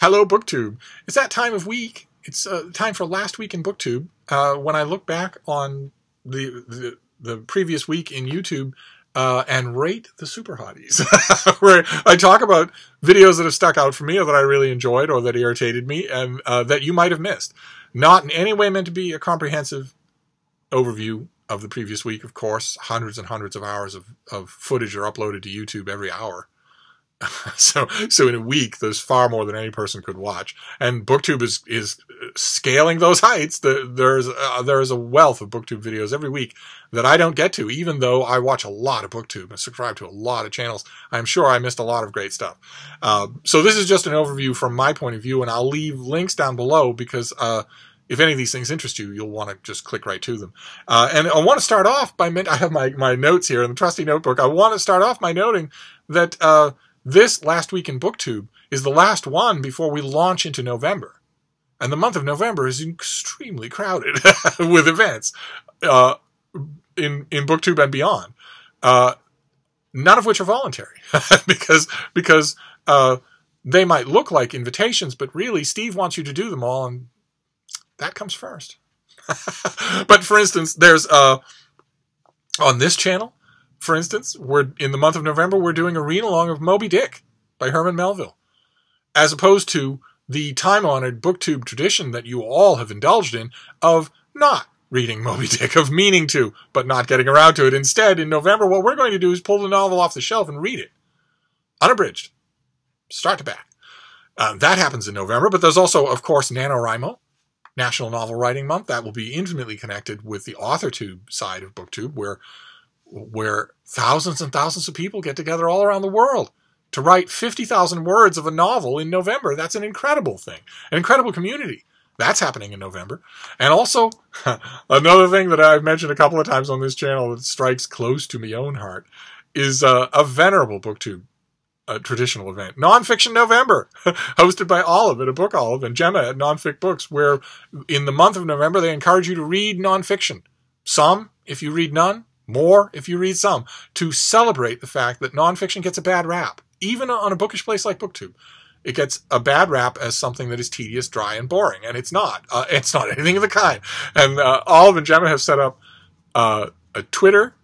Hello, BookTube. It's that time of week. It's time for last week in BookTube. When I look back on the previous week in YouTube and rate the super hotties, where I talk about videos that have stuck out for me or that I really enjoyed or that irritated me and that you might have missed. Not in any way meant to be a comprehensive overview of the previous week, of course. Hundreds and hundreds of hours of footage are uploaded to YouTube every hour. So in a week, there's far more than any person could watch. And BookTube is scaling those heights. There is a wealth of BookTube videos every week that I don't get to, even though I watch a lot of BookTube and subscribe to a lot of channels. I'm sure I missed a lot of great stuff. So this is just an overview from my point of view, and I'll leave links down below because if any of these things interest you, you'll want to just click right to them. And I want to start off by, I have my notes here in the trusty notebook. I want to start off by noting that this last week in BookTube is the last one before we launch into November. And the month of November is extremely crowded with events in BookTube and beyond. None of which are voluntary because they might look like invitations, but really Steve wants you to do them all, and that comes first. But for instance, there's on this channel, for instance, we're in the month of November, we're doing a read-along of Moby Dick by Herman Melville, as opposed to the time-honored BookTube tradition that you all have indulged in of not reading Moby Dick, of meaning to, but not getting around to it. Instead, in November, what we're going to do is pull the novel off the shelf and read it, unabridged, start to back. That happens in November, but there's also, of course, NaNoWriMo, National Novel Writing Month. That will be intimately connected with the AuthorTube side of BookTube, where thousands and thousands of people get together all around the world to write 50,000 words of a novel in November. That's an incredible thing, an incredible community. That's happening in November. And also, another thing that I've mentioned a couple of times on this channel that strikes close to my own heart is a venerable BookTube traditional event, Nonfiction November, hosted by Olive at A Book Olive and Gemma at Nonfic Books, where in the month of November they encourage you to read nonfiction. Some, if you read none. More if you read some, to celebrate the fact that nonfiction gets a bad rap. Even on a bookish place like BookTube, it gets a bad rap as something that is tedious, dry, and boring. And it's not. It's not anything of the kind. And Olive and Gemma have set up a Twitter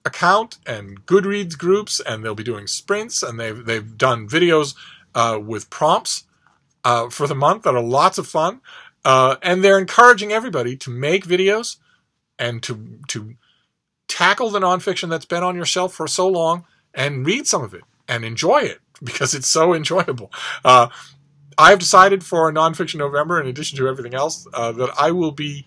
account and Goodreads groups, and they'll be doing sprints, and they've done videos with prompts for the month that are lots of fun. And they're encouraging everybody to make videos and to tackle the nonfiction that's been on your shelf for so long and read some of it and enjoy it because it's so enjoyable. I've decided for Nonfiction November, in addition to everything else, that I will be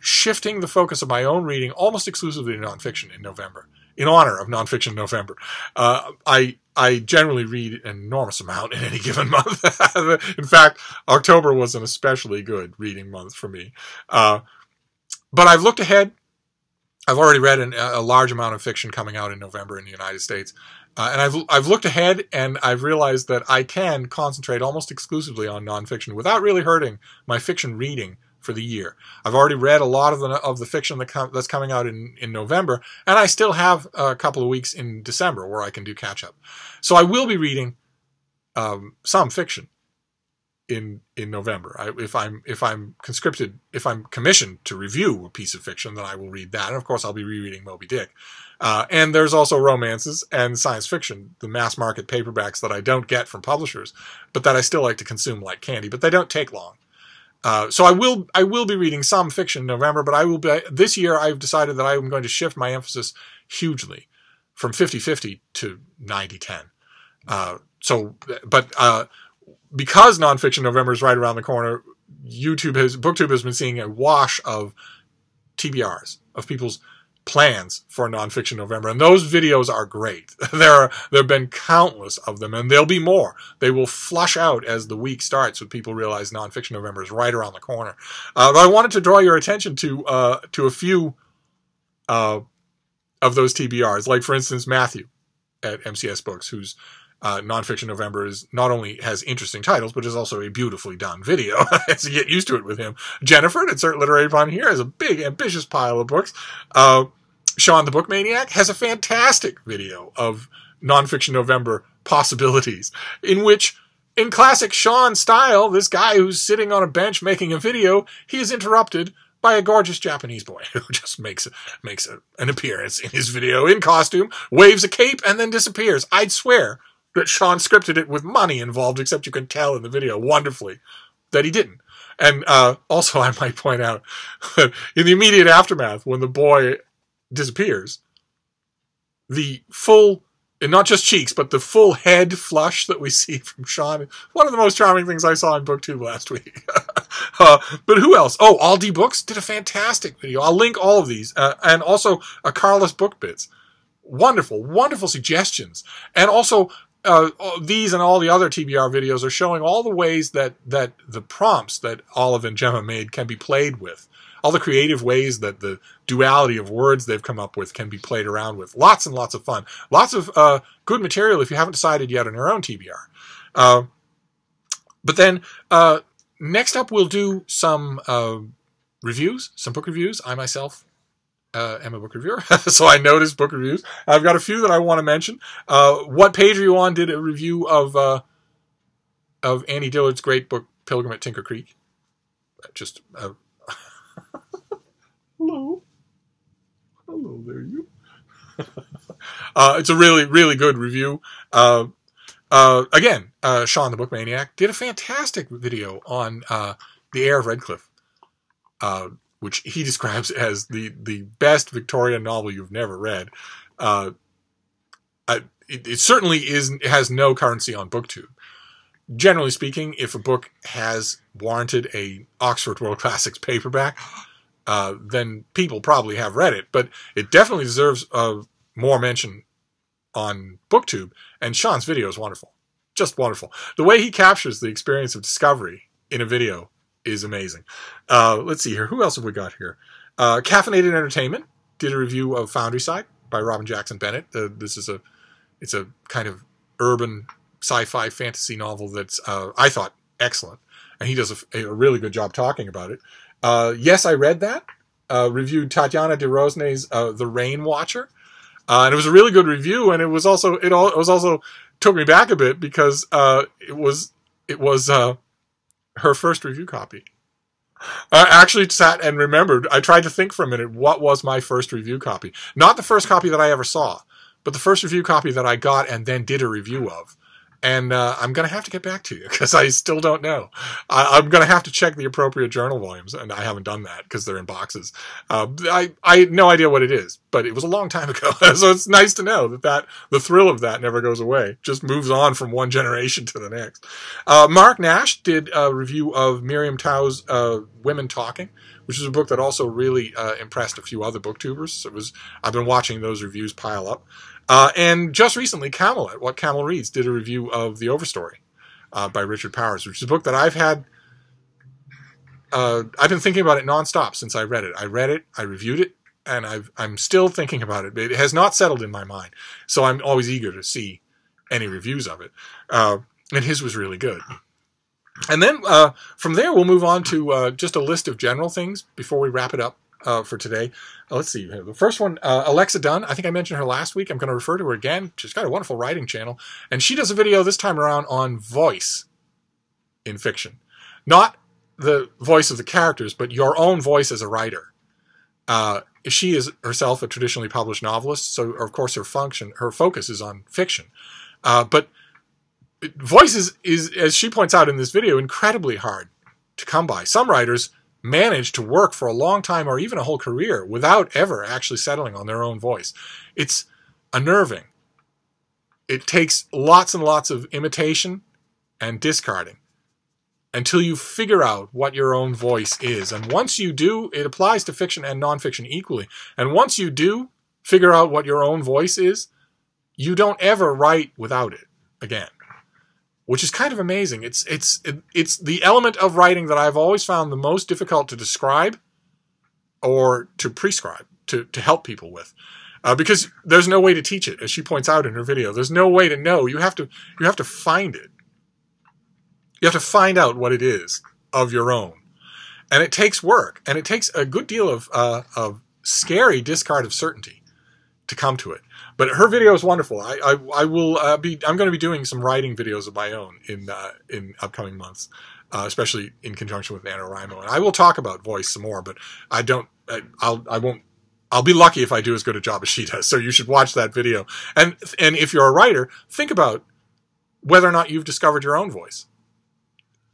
shifting the focus of my own reading almost exclusively to nonfiction in November, in honor of Nonfiction November. I generally read an enormous amount in any given month. In fact, October was an especially good reading month for me. But I've looked ahead. I've already read a large amount of fiction coming out in November in the United States. And I've looked ahead, and I've realized that I can concentrate almost exclusively on nonfiction without really hurting my fiction reading for the year. I've already read a lot of the fiction that's coming out in November, and I still have a couple of weeks in December where I can do catch-up. So I will be reading some fiction in November. If I'm commissioned to review a piece of fiction, then I will read that. And of course, I'll be rereading Moby Dick. And there's also romances and science fiction, the mass market paperbacks that I don't get from publishers, but that I still like to consume like candy, but they don't take long. So I will be reading some fiction in November, but this year I've decided that I'm going to shift my emphasis hugely from 50-50 to 90-10. Because Nonfiction November is right around the corner, BookTube has been seeing a wash of TBRs, of people's plans for Nonfiction November, and those videos are great. There have been countless of them, and there'll be more. They will flush out as the week starts when people realize Nonfiction November is right around the corner. But I wanted to draw your attention to a few of those TBRs, like for instance Matthew at MCS Books, whose Nonfiction November is not only has interesting titles, but is also a beautifully done video. So you get used to it with him. Jennifer at Insert Literary Pun here has a big, ambitious pile of books. Shawn the Book Maniac has a fantastic video of Nonfiction November possibilities, in which in classic Shawn style, this guy who's sitting on a bench making a video, he is interrupted by a gorgeous Japanese boy who just makes an appearance in his video in costume, waves a cape, and then disappears. I'd swear that Shawn scripted it with money involved, except you can tell in the video wonderfully that he didn't. And also, I might point out that in the immediate aftermath, when the boy disappears, the full, and not just cheeks, but the full head flush that we see from Shawn, one of the most charming things I saw in BookTube last week. But who else? Oh, Aldi Books did a fantastic video. I'll link all of these. And also Carla's Book Bits. Wonderful, wonderful suggestions. And also, these and all the other TBR videos are showing all the ways that the prompts that Olive and Gemma made can be played with. All the creative ways that the duality of words they've come up with can be played around with. Lots and lots of fun. Lots of good material if you haven't decided yet on your own TBR. But then, next up we'll do some reviews, some book reviews. I myself am a book reviewer, so I noticed book reviews. I've got a few that I want to mention. Whatpageareyouon did a review of Annie Dillard's great book, Pilgrim at Tinker Creek. Just... Hello there, you. It's a really, really good review. Again, Shawn the Book Maniac did a fantastic video on the Heir of Redclyffe, which he describes as the best Victorian novel you've never read. It certainly has no currency on BookTube. Generally speaking, if a book has warranted a Oxford World Classics paperback, then people probably have read it, but it definitely deserves more mention on BookTube, and Shawn's video is wonderful. Just wonderful. The way he captures the experience of discovery in a video is amazing. Let's see here. Who else have we got here? Caffeinated Entertainment did a review of Foundryside by Robin Jackson Bennett. It's a kind of urban sci-fi fantasy novel that's, I thought, excellent, and he does a really good job talking about it. Yes, I read that. Reviewed Tatiana de Rosnay's The Rain Watcher, and it was a really good review. And it was also took me back a bit because it was her first review copy. I actually sat and remembered. I tried to think for a minute, what was my first review copy? Not the first copy that I ever saw, but the first review copy that I got and then did a review of. And I'm going to have to get back to you because I still don't know. I'm going to have to check the appropriate journal volumes, and I haven't done that because they're in boxes. I had no idea what it is, but it was a long time ago. So it's nice to know that the thrill of that never goes away. Just moves on from one generation to the next. Marc Nash did a review of Miriam Tao's Women Talking, which is a book that also really impressed a few other booktubers. I've been watching those reviews pile up. And just recently, Kamil at What Kamil Reads did a review of The Overstory by Richard Powers, which is a book that I've been thinking about it nonstop since I read it. I reviewed it, and I'm still thinking about it. It has not settled in my mind, so I'm always eager to see any reviews of it. And his was really good. And then from there, we'll move on to just a list of general things before we wrap it up for today. Let's see. The first one, Alexa Donne. I think I mentioned her last week. I'm going to refer to her again. She's got a wonderful writing channel. And she does a video this time around on voice in fiction. Not the voice of the characters, but your own voice as a writer. She is herself a traditionally published novelist, so of course her focus is on fiction. But voice is, as she points out in this video, incredibly hard to come by. Some writers manage to work for a long time or even a whole career without ever actually settling on their own voice. It's unnerving. It takes lots and lots of imitation and discarding until you figure out what your own voice is. And once you do, it applies to fiction and nonfiction equally. And once you do figure out what your own voice is, you don't ever write without it again. Which is kind of amazing. It's the element of writing that I've always found the most difficult to describe or to prescribe, to help people with. Because there's no way to teach it, as she points out in her video. There's no way to know. You have to find it. You have to find out what it is of your own. And it takes work. And it takes a good deal of scary discard of certainty. to come to it. But her video is wonderful. I will I'm going to be doing some writing videos of my own in upcoming months, especially in conjunction with NaNoWriMo. And I will talk about voice some more, but I'll be lucky if I do as good a job as she does. So you should watch that video. And if you're a writer, think about whether or not you've discovered your own voice.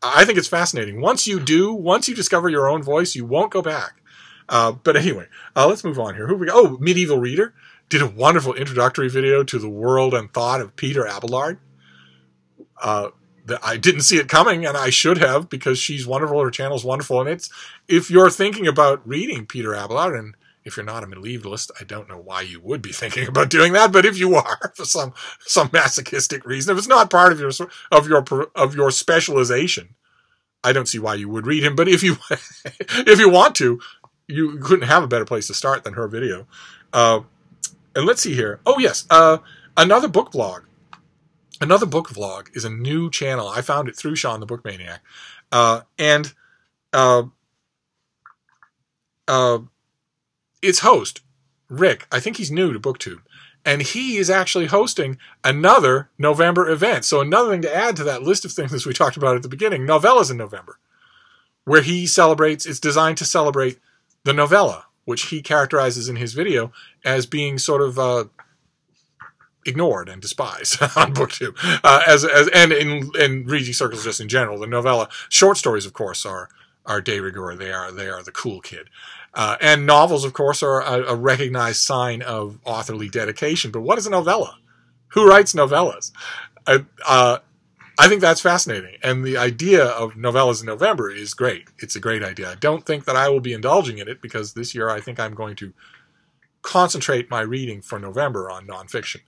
I think it's fascinating. Once you discover your own voice, you won't go back. But anyway, let's move on here. Who we got? Oh, Medieval Reader did a wonderful introductory video to the world and thought of Peter Abelard. I didn't see it coming, and I should have, because she's wonderful. Her channel's wonderful, and if you're thinking about reading Peter Abelard, and if you're not a medievalist, I don't know why you would be thinking about doing that. But if you are, for some masochistic reason, if it's not part of your specialization, I don't see why you would read him. But if you want to, you couldn't have a better place to start than her video. And let's see here. Oh yes, another book vlog. Another book vlog is a new channel. I found it through Shawn the Book Maniac, and its host, Rick, I think he's new to BookTube, and he is actually hosting another November event. So another thing to add to that list of things we talked about at the beginning, Novellas in November, where he celebrates, it's designed to celebrate the novella, which he characterizes in his video as being sort of ignored and despised on BookTube, and in reading circles just in general. The novella, short stories, of course, are de rigueur. They are the cool kid. And novels, of course, are a recognized sign of authorly dedication. But what is a novella? Who writes novellas? I think that's fascinating. And the idea of Novellas in November is great. It's a great idea. I don't think that I will be indulging in it, because this year I think I'm going to concentrate my reading for November on nonfiction.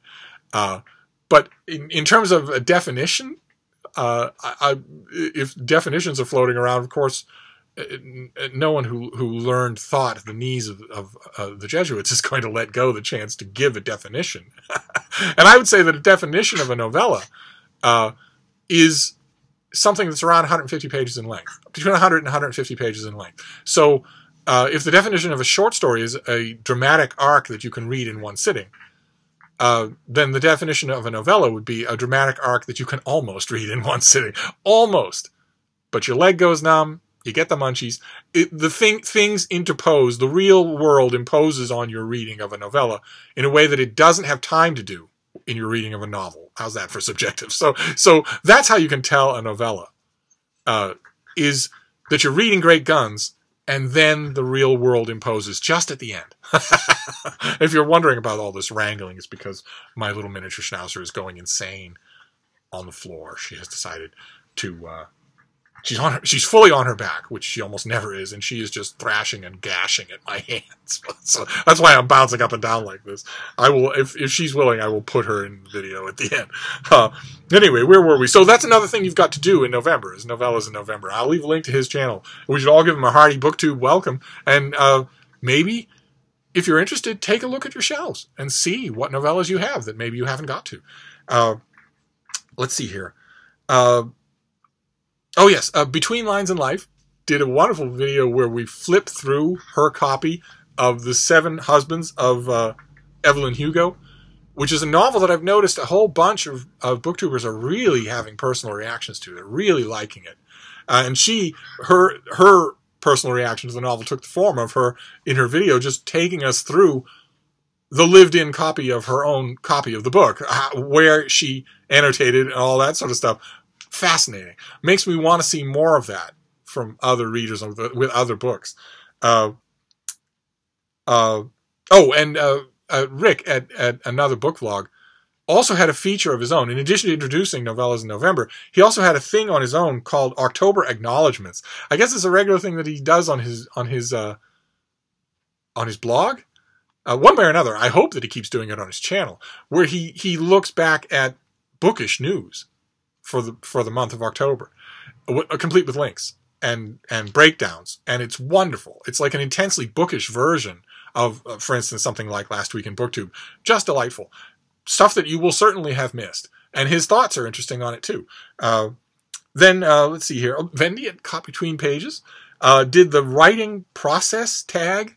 But in terms of a definition, if definitions are floating around, of course, no one who learned thought at the knees of the Jesuits is going to let go the chance to give a definition. And I would say that a definition of a novella is something that's around 150 pages in length, between 100 and 150 pages in length. So if the definition of a short story is a dramatic arc that you can read in one sitting, then the definition of a novella would be a dramatic arc that you can almost read in one sitting. Almost. But your leg goes numb. You get the munchies. Things interpose. The real world imposes on your reading of a novella in a way that it doesn't have time to do in your reading of a novel. How's that for subjective? So that's how you can tell a novella, is that you're reading great guns, and then the real world imposes just at the end. If you're wondering about all this wrangling, it's because my little miniature schnauzer is going insane on the floor. She has decided to... She's fully on her back, which she almost never is, and she is just thrashing and gashing at my hands. So that's why I'm bouncing up and down like this. I will, if she's willing, I will put her in video at the end. Anyway, where were we? So that's another thing you've got to do in November, is Novellas in November. I'll leave a link to his channel. We should all give him a hearty BookTube welcome, and maybe, if you're interested, take a look at your shelves and see what novellas you have that maybe you haven't got to. Let's see here. Oh yes, Between Lines in Life did a wonderful video where we flipped through her copy of The Seven Husbands of Evelyn Hugo, which is a novel that I've noticed a whole bunch of booktubers are really having personal reactions to. They're really liking it. And her personal reaction to the novel took the form of her, in her video, just taking us through the lived-in copy of her own copy of the book, where she annotated and all that sort of stuff. Fascinating. Makes me want to see more of that from other readers with other books. Rick at another book vlog also had a feature of his own. In addition to introducing Novellas in November, he also had a thing on his own called October Acknowledgments. I guess it's a regular thing that he does on his blog. One way or another, I hope that he keeps doing it on his channel, where he looks back at bookish news for the month of October, complete with links and breakdowns, and it's wonderful. It's like an intensely bookish version of, for instance, something like Last Week in BookTube. Just delightful stuff that you will certainly have missed, and his thoughts are interesting on it too. Then let's see here. Vendy at Caught Between Pages did the writing process tag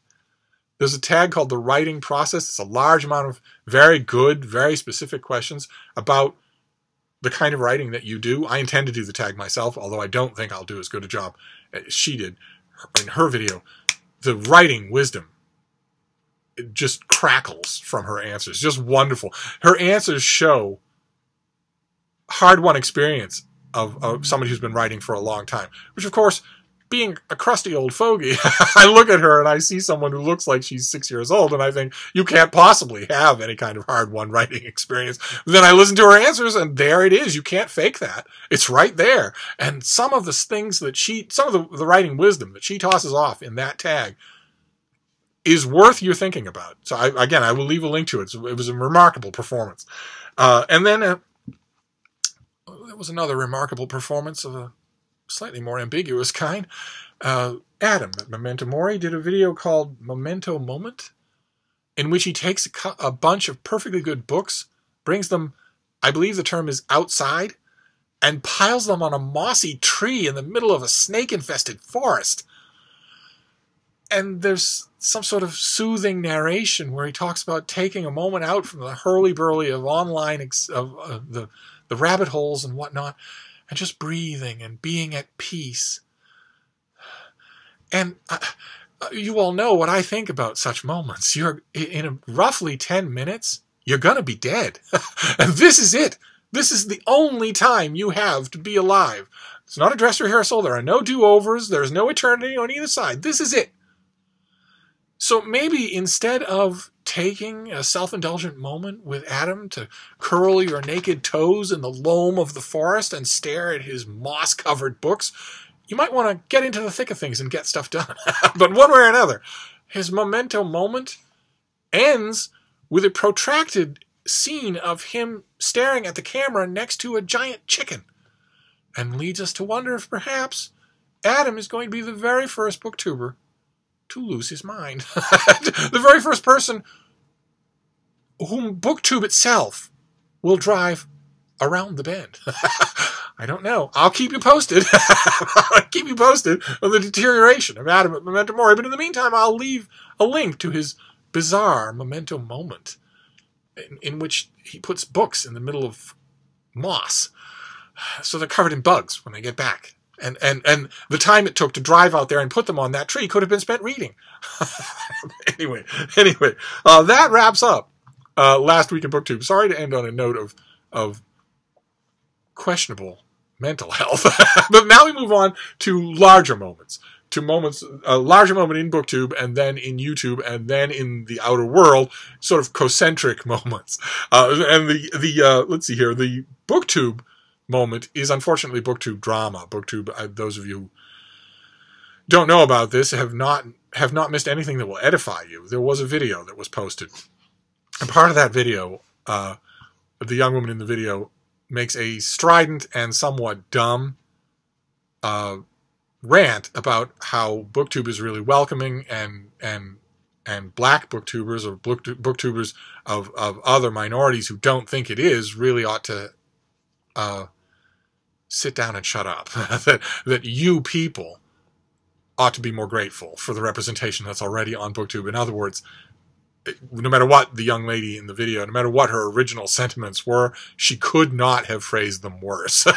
There's a tag called the writing process. It's a large amount of very good, very specific questions about the kind of writing that you do. I intend to do the tag myself, although I don't think I'll do as good a job as she did in her video. The writing wisdom, it just crackles from her answers. Just wonderful. Her answers show hard-won experience of somebody who's been writing for a long time, which, of course, being a crusty old fogey, I look at her and I see someone who looks like she's 6 years old, and I think, you can't possibly have any kind of hard-won writing experience. Then I listen to her answers, and there it is. You can't fake that. It's right there. And some of the things that some of the writing wisdom that she tosses off in that tag is worth your thinking about. So, I will leave a link to it. So it was a remarkable performance. And then there was another remarkable performance of a slightly more ambiguous kind. Adam at Memento Mori did a video called Memento Moment, in which he takes a bunch of perfectly good books, brings them, I believe the term is outside, and piles them on a mossy tree in the middle of a snake-infested forest. And there's some sort of soothing narration where he talks about taking a moment out from the hurly-burly of online, the rabbit holes and whatnot, and just breathing and being at peace. And you all know what I think about such moments. You're in roughly 10 minutes, you're going to be dead. And this is it. This is the only time you have to be alive. It's not a dress rehearsal. There are no do-overs. There's no eternity on either side. This is it. So maybe instead of taking a self-indulgent moment with Adam to curl your naked toes in the loam of the forest and stare at his moss-covered books, you might want to get into the thick of things and get stuff done. But one way or another, his Memento Moment ends with a protracted scene of him staring at the camera next to a giant chicken, and leads us to wonder if perhaps Adam is going to be the very first booktuber to lose his mind. The very first person whom BookTube itself will drive around the bend. I don't know. I'll keep you posted. I'll keep you posted on the deterioration of Adam at Memento Mori. But in the meantime, I'll leave a link to his bizarre Memento Moment in which he puts books in the middle of moss, so they're covered in bugs when they get back. And the time it took to drive out there and put them on that tree could have been spent reading. Anyway, that wraps up last week in BookTube. Sorry to end on a note of questionable mental health. But now we move on to larger moments. To moments, a larger moment in BookTube, and then in YouTube, and then in the outer world, sort of concentric moments. And let's see here, the BookTube moment is unfortunately BookTube drama. BookTube, those of you who don't know about this have not missed anything that will edify you. There was a video that was posted, and part of that video, the young woman in the video makes a strident and somewhat dumb rant about how BookTube is really welcoming, and black booktubers or booktubers of other minorities who don't think it is really ought to sit down and shut up. that you people ought to be more grateful for the representation that's already on BookTube. In other words, no matter what the young lady in the video, no matter what her original sentiments were, she could not have phrased them worse.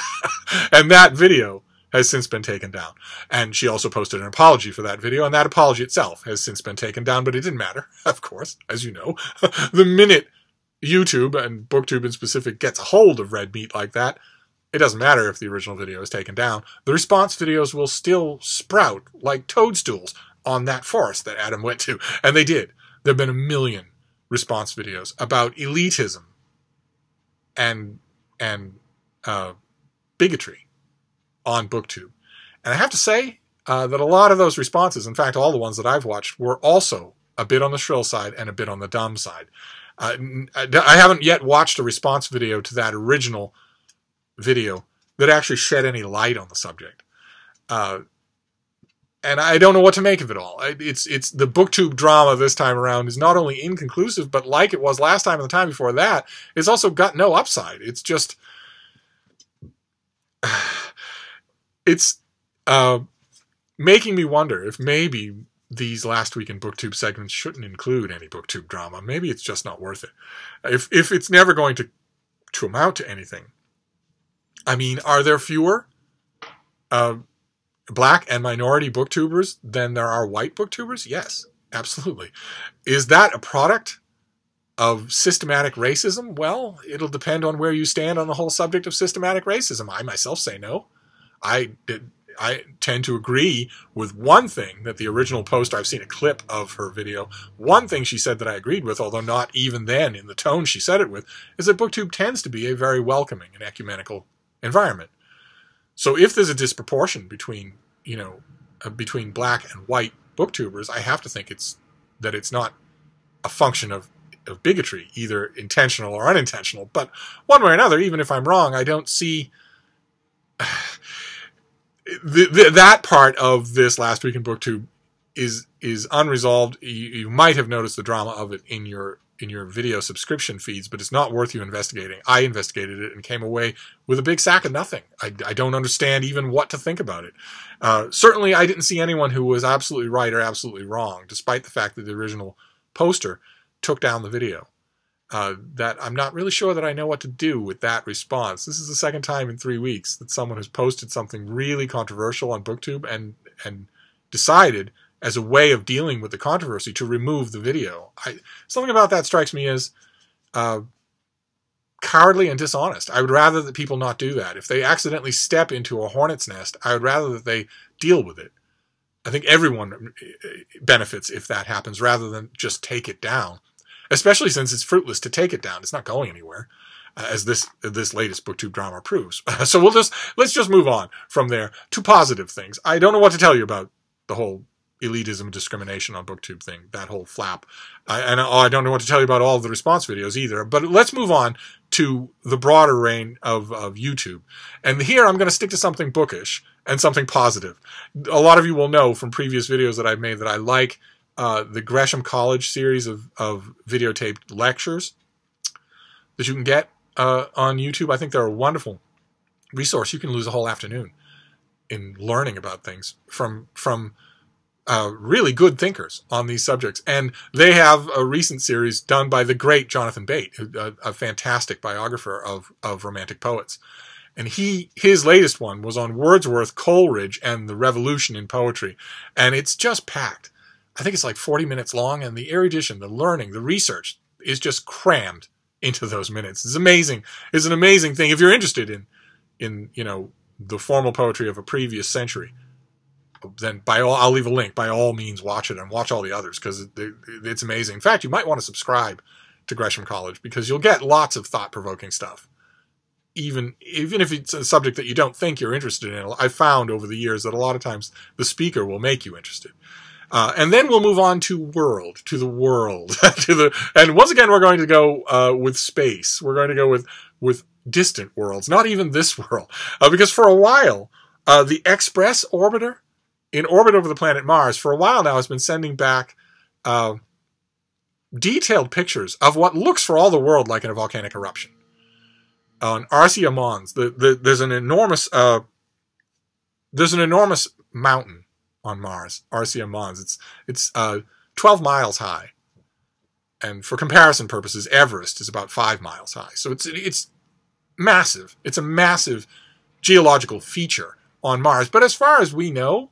And that video has since been taken down. And she also posted an apology for that video, and that apology itself has since been taken down, but it didn't matter, of course, as you know. The minute YouTube, and BookTube in specific, gets a hold of red meat like that, it doesn't matter if the original video is taken down. The response videos will still sprout like toadstools on that forest that Adam went to. And they did. There have been 1 million response videos about elitism and bigotry on BookTube. And I have to say that a lot of those responses, in fact, all the ones that I've watched, were also a bit on the shrill side and a bit on the dumb side. I haven't yet watched a response video to that original video that actually shed any light on the subject. And I don't know what to make of it all. It's the BookTube drama this time around is not only inconclusive, but like it was last time and the time before that, it's also got no upside. It's just... it's making me wonder if maybe these Last Week in BookTube segments shouldn't include any BookTube drama. Maybe it's just not worth it. If it's never going to amount to anything. I mean, are there fewer black and minority booktubers than there are white booktubers? Yes, absolutely. Is that a product of systematic racism? Well, it'll depend on where you stand on the whole subject of systematic racism. I myself say no. I tend to agree with one thing that the original poster, I've seen a clip of her video, one thing she said that I agreed with, although not even then in the tone she said it with, is that BookTube tends to be a very welcoming and ecumenical environment. So if there's a disproportion between, between black and white booktubers, I have to think it's not a function of bigotry, either intentional or unintentional. But one way or another, even if I'm wrong, I don't see that part of this Last Week in BookTube is unresolved. You might have noticed the drama of it in your video subscription feeds, but it's not worth you investigating. I investigated it and came away with a big sack of nothing. I don't understand even what to think about it. Certainly, I didn't see anyone who was absolutely right or absolutely wrong, despite the fact that the original poster took down the video. That I'm not really sure that I know what to do with that response. This is the second time in 3 weeks that someone has posted something really controversial on BookTube and decided, as a way of dealing with the controversy, to remove the video. Something about that strikes me as cowardly and dishonest. I would rather that people not do that. If they accidentally step into a hornet's nest, I would rather that they deal with it. I think everyone benefits if that happens, rather than just take it down. Especially since it's fruitless to take it down. It's not going anywhere, as this latest BookTube drama proves. So let's just move on from there to positive things. I don't know what to tell you about the whole elitism and discrimination on BookTube thing, that whole flap. I don't know what to tell you about all of the response videos either. But let's move on to the broader reign of YouTube. And here I'm going to stick to something bookish and something positive. A lot of you will know from previous videos that I've made that I like the Gresham College series of videotaped lectures that you can get on YouTube. I think they're a wonderful resource. You can lose a whole afternoon in learning about things from really good thinkers on these subjects. And they have a recent series done by the great Jonathan Bate, a fantastic biographer of romantic poets. And his latest one was on Wordsworth, Coleridge, and the revolution in poetry. And it's just packed. I think it's like 40 minutes long, and the erudition, the learning, the research is just crammed into those minutes. It's amazing. It's an amazing thing. If you're interested in the formal poetry of a previous century, then I'll leave a link. By all means, watch it and watch all the others, because it's amazing. In fact, you might want to subscribe to Gresham College, because you'll get lots of thought-provoking stuff. Even if it's a subject that you don't think you're interested in, I've found over the years that a lot of times the speaker will make you interested. And then we'll move on to the world. And once again, we're going to go with space. We're going to go with distant worlds, not even this world. Because for a while, the Express orbiter, in orbit over the planet Mars, for a while now has been sending back detailed pictures of what looks for all the world like a volcanic eruption. On Arsia Mons, there's an enormous mountain on Mars, Arsia Mons. It's 12 miles high, and for comparison purposes, Everest is about 5 miles high. So it's massive. It's a massive geological feature on Mars. But as far as we know,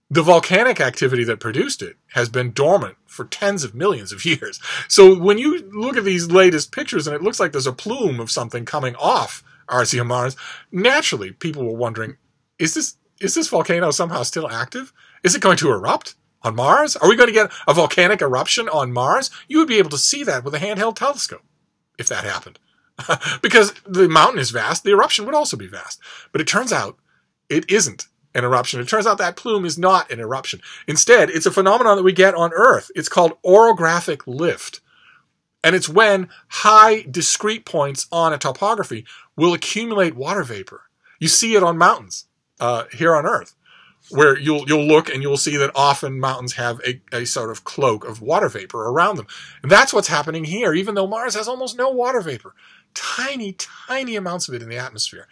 the volcanic activity that produced it has been dormant for tens of millions of years. So when you look at these latest pictures and it looks like there's a plume of something coming off Arsia Mons, naturally people were wondering, is this volcano somehow still active? Is it going to erupt on Mars? Are we going to get a volcanic eruption on Mars? You would be able to see that with a handheld telescope if that happened. Because the mountain is vast, the eruption would also be vast. But it turns out it isn't an eruption. It turns out that plume is not an eruption. Instead, it's a phenomenon that we get on Earth. It's called orographic lift. And it's when high, discrete points on a topography will accumulate water vapor. You see it on mountains here on Earth, where you'll look and you'll see that often mountains have a sort of cloak of water vapor around them. And that's what's happening here, even though Mars has almost no water vapor. Tiny, tiny amounts of it in the atmosphere.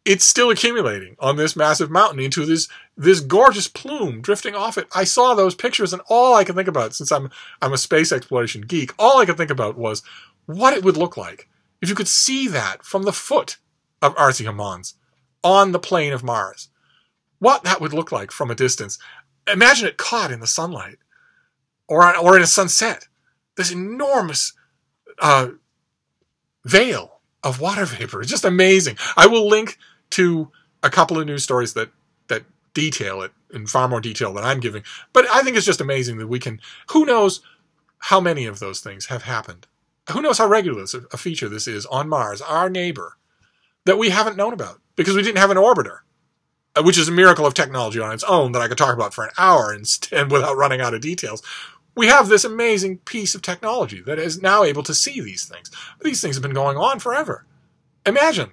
it's still accumulating on this massive mountain into this gorgeous plume drifting off it. I saw those pictures, and all I could think about, since I'm a space exploration geek, all I could think about was what it would look like if you could see that from the foot of Artsy Hamons on the plane of Mars. What that would look like from a distance. Imagine it caught in the sunlight or in a sunset. This enormous veil of water vapor. It's just amazing. I will link to a couple of news stories that detail it in far more detail than I'm giving. But I think it's just amazing that we can... Who knows how many of those things have happened? Who knows how regular a feature this is on Mars, our neighbor, that we haven't known about because we didn't have an orbiter, which is a miracle of technology on its own that I could talk about for an hour and without running out of details. We have this amazing piece of technology that is now able to see these things. But these things have been going on forever. Imagine.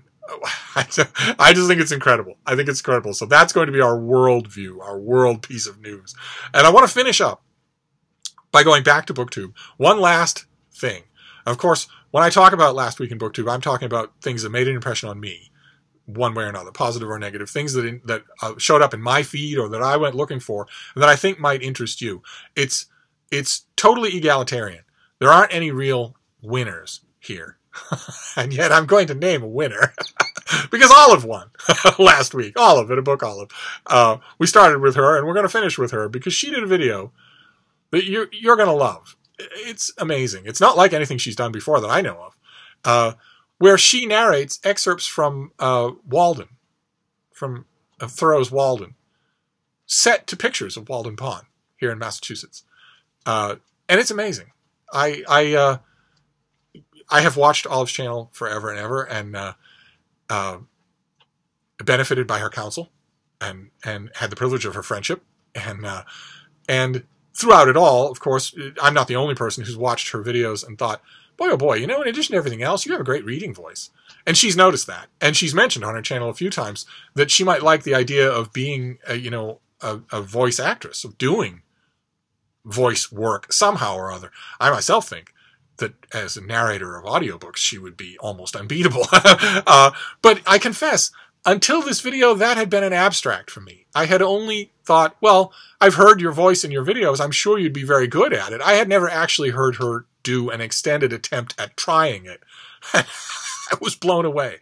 I just think it's incredible. I think it's incredible. So that's going to be our world view, our world piece of news. And I want to finish up by going back to BookTube. One last thing. Of course, when I talk about last week in BookTube, I'm talking about things that made an impression on me, one way or another, positive or negative, things that showed up in my feed or that I went looking for and that I think might interest you. It's totally egalitarian. There aren't any real winners here. And yet I'm going to name a winner because Olive won last week. Olive at a book Olive. We started with her and we're going to finish with her because she did a video that you're going to love. It's amazing. It's not like anything she's done before that I know of, where she narrates excerpts from Walden, from Thoreau's Walden, set to pictures of Walden Pond here in Massachusetts. And it's amazing. I have watched Olive's channel forever and ever, and benefited by her counsel, and had the privilege of her friendship, and throughout it all, of course, I'm not the only person who's watched her videos and thought, boy, oh boy, in addition to everything else, you have a great reading voice. And she's noticed that, and she's mentioned on her channel a few times that she might like the idea of being, a voice actress, of doing voice work somehow or other. I myself think that as a narrator of audiobooks, she would be almost unbeatable. But I confess, until this video, that had been an abstract for me. I had only thought, well, I've heard your voice in your videos. I'm sure you'd be very good at it. I had never actually heard her do an extended attempt at trying it. I was blown away.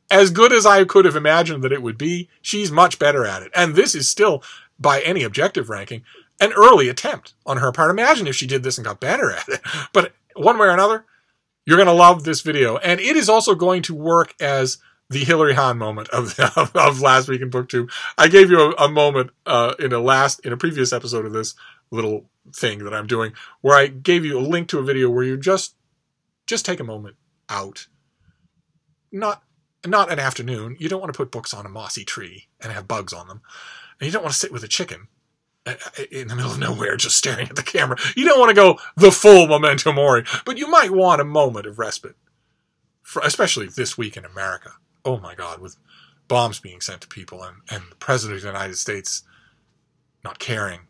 As good as I could have imagined that it would be, she's much better at it. And this is still, by any objective ranking, an early attempt on her part. Imagine if she did this and got better at it. But one way or another, you're going to love this video. And it is also going to work as the Hilary Hahn moment of last week in BookTube. I gave you a moment in a previous episode of this little thing that I'm doing, where I gave you a link to a video where you just take a moment out. Not an afternoon. You don't want to put books on a mossy tree and have bugs on them. And you don't want to sit with a chicken in the middle of nowhere just staring at the camera. You don't want to go the full Memento Mori, but you might want a moment of respite, especially this week in America. Oh my God, with bombs being sent to people and the President of the United States not caring,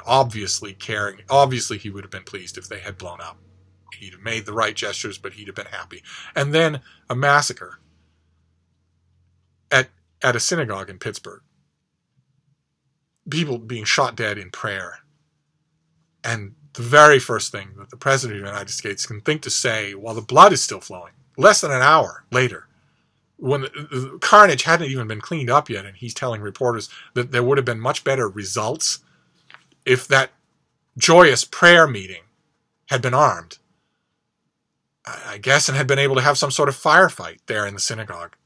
obviously caring. Obviously he would have been pleased if they had blown up. He'd have made the right gestures, but he'd have been happy. And then a massacre at a synagogue in Pittsburgh. People being shot dead in prayer. And the very first thing that the President of the United States can think to say while the blood is still flowing, less than an hour later, when the carnage hadn't even been cleaned up yet, and he's telling reporters that there would have been much better results if that joyous prayer meeting had been armed, I guess, and had been able to have some sort of firefight there in the synagogue.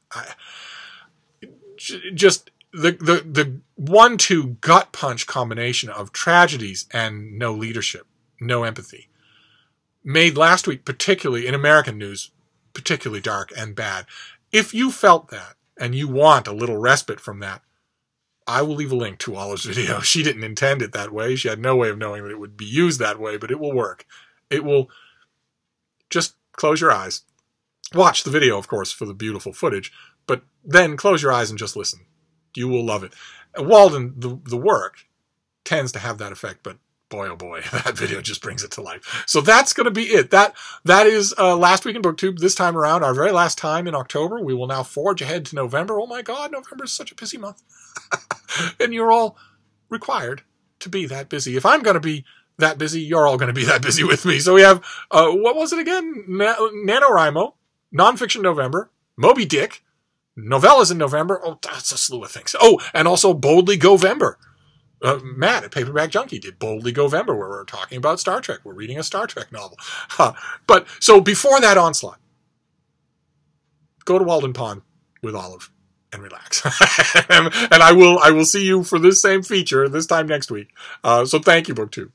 Just the 1-2 gut punch combination of tragedies and no leadership, no empathy, made last week, particularly in American news, particularly dark and bad. If you felt that and you want a little respite from that, I will leave a link to Olive's video. She didn't intend it that way. She had no way of knowing that it would be used that way, but it will work. It will. Just close your eyes. Watch the video, of course, for the beautiful footage, but then close your eyes and just listen. You will love it. Walden, the work, tends to have that effect, but boy, oh boy, that video just brings it to life. So that's going to be it. That is last week in BookTube. This time around, our very last time in October. We will now forge ahead to November. Oh my God, November is such a busy month. And you're all required to be that busy. If I'm going to be that busy, you're all going to be that busy with me. So we have, what was it again? NaNoWriMo, Nonfiction November, Moby Dick, Novellas in November. Oh, that's a slew of things. Oh, and also Boldly Govember. Matt at Paperback Junkie did Boldly Govember, where we're talking about Star Trek. We're reading a Star Trek novel. But so before that onslaught, go to Walden Pond with Olive and relax. And I will see you for this same feature this time next week. So thank you, BookTube.